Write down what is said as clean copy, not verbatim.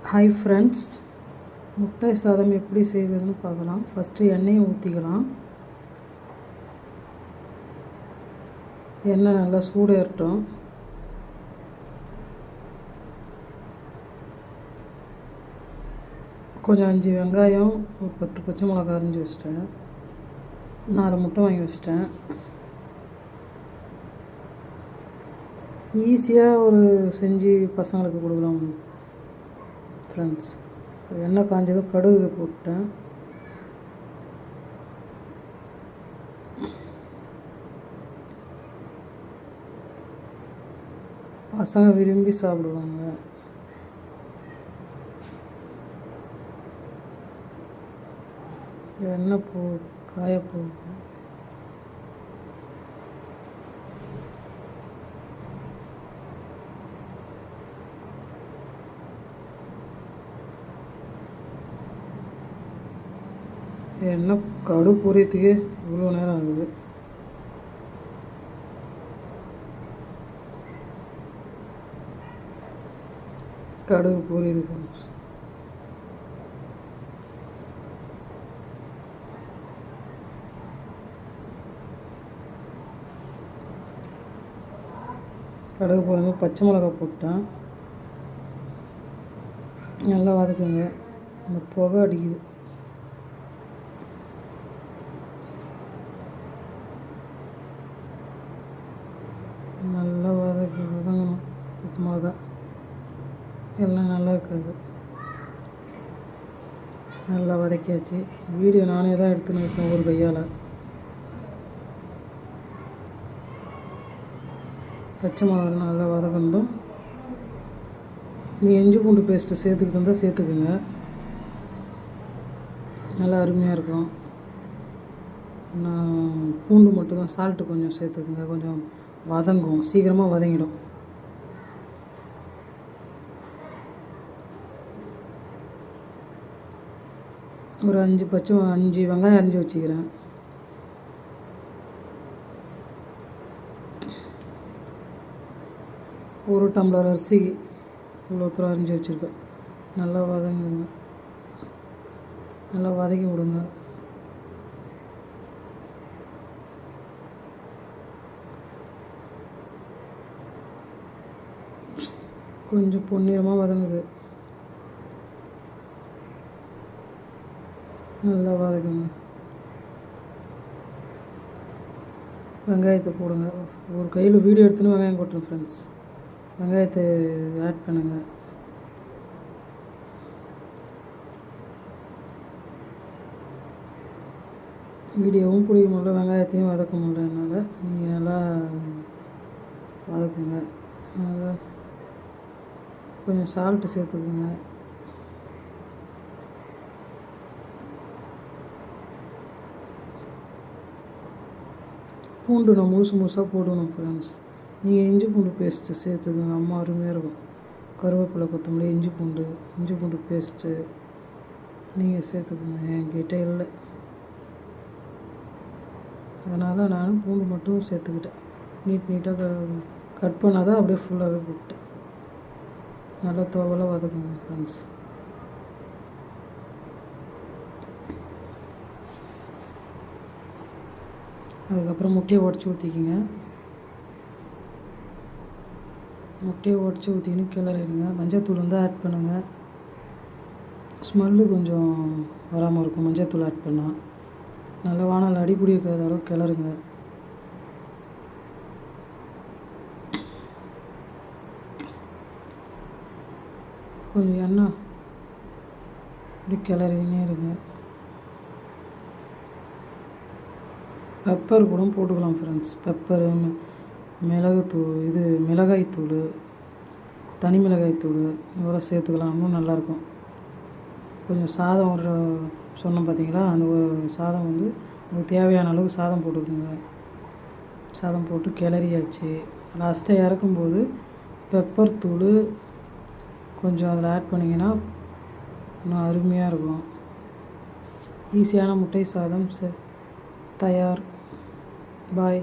Hi friends, முட்டை சாதம் எப்படி செய்வதுன்னு பார்க்கலாம். ஃபஸ்ட்டு எண்ணெயை ஊற்றிக்கலாம். எண்ணெய் நல்லா சூடேறட்டும். கொஞ்சம் 5 வெங்காயம், ஒரு 10 பச்சை மிளகா அரிஞ்சு வச்சிட்டேன். 4 முட்டை வாங்கி வச்சிட்டேன். ஈஸியாக ஒரு செஞ்சு பசங்களுக்கு கொடுக்கலாம் ஃப்ரெண்ட்ஸ். எண்ணெய் காஞ்சதும் கடுகு போட்டேன். பசங்க விரும்பி சாப்பிடுவாங்க. எண்ணெய் காயப்போ எண்ணெய் கடுகு பொரியத்துக்கே இவ்வளோ நேரம் ஆகுது. கடுகு பொரியுது ஃப்ரெண்ட்ஸ். கடுகு போடுங்க. பச்சை மிளகா போட்டேன். நல்லா வதக்குங்க. அந்த புகை அடிக்குது. நல்லா வதங்கணும். பச்சை மிளகா எல்லாம் நல்லா இருக்காது. நல்லா வதக்கியாச்சு. வீடியோ நானே தான் எடுத்துன்னு இருக்கேன் ஒரு கையால். பச்சை மிளகா நல்லா வதக்கணும். நீங்கள் இஞ்சி பூண்டு பேஸ்ட்டு சேர்த்துக்கிட்டு இருந்தால் சேர்த்துக்குங்க. நல்லா அருமையாக இருக்கும். நான் பூண்டு மட்டும் தான், சால்ட்டு கொஞ்சம் சேர்த்துக்குங்க. கொஞ்சம் வதங்கும், சீக்கிரமாக வதங்கிடும். ஒரு 5 வெங்காயம் அரிஞ்சு வச்சுக்கிறேன். ஒரு டம்ளர் அரிசிக்கு இவ்வளோ தூரம் அரிஞ்சு வச்சுருக்கேன். நல்லா வதங்குங்க. நல்லா வதக்கி விடுங்க. கொஞ்சம் பொன்னிறமாக வதங்குது. நல்லா வதக்குங்க. வெங்காயத்தை போடுங்க. ஒரு கையில் வீடியோ எடுத்துன்னு வெங்காயம் போட்டுருங்க ஃப்ரெண்ட்ஸ். வெங்காயத்தை ஆட் பண்ணுங்க. வீடியோவும் பிடிக்க முடியல, வெங்காயத்தையும் வதக்க முடியல என்னால். நீங்கள் நல்லா வதக்குங்க. நல்லா கொஞ்சம் சால்ட்டு சேர்த்துக்குங்க. பூண்டு நான் முழுசாக போடணும் ஃப்ரெண்ட்ஸ். நீங்கள் இஞ்சி பூண்டு பேஸ்ட்டு சேர்த்துக்குங்க. அம்மா அருமையாக இருக்கும். கருவேப்பிலை, கொத்தமல்லி, இஞ்சி பூண்டு பேஸ்ட்டு நீங்கள் சேர்த்துக்குங்க. என்கிட்ட இல்லை, அதனால் நான் பூண்டு மட்டும் சேர்த்துக்கிட்டேன். நீட்டாக கட் பண்ணால் தான் அப்படியே ஃபுல்லாகவே போட்டேன். நல்லா துவலாக வதக்குங்க ஃப்ரெண்ட்ஸ். அதுக்கப்புறம் முட்டையை உடச்சி ஊற்றிக்கிங்க. முட்டையை உடச்சி ஊற்றிக்கின்னு கிளறிடுங்க. மஞ்சத்தூள் வந்து ஆட் பண்ணுங்கள். ஸ்மெல்லு கொஞ்சம் வராமல் இருக்கும் மஞ்சத்தூள் ஆட் பண்ணால். நல்லா வானல் அடிப்பிடி இருக்கிற அளவுக்கு கிளறுங்க. கொஞ்சம் எண்ணெய் இப்படி கிளறினே இருங்க. பெப்பர் கூட போட்டுக்கலாம் ஃப்ரெண்ட்ஸ். பெப்பரு, மிளகாய்த்தூள், தனி மிளகாய்த்தூள் இதெல்லாம் சேர்த்துக்கலாம். இன்னும் நல்லாயிருக்கும். கொஞ்சம் சாதம் சொன்னோம் பார்த்தீங்களா, அந்த சாதம் வந்து உங்களுக்கு தேவையான அளவுக்கு சாதம் போட்டுக்கோங்க. சாதம் போட்டு கிளறியாச்சு. லாஸ்ட்டாக இறக்கும்போது பெப்பர் தூள் கொஞ்சம் அதில் ஆட் பண்ணிங்கன்னா இன்னும் அருமையாக இருக்கும். ஈஸியான முட்டை சாதம் தயார். பாய்.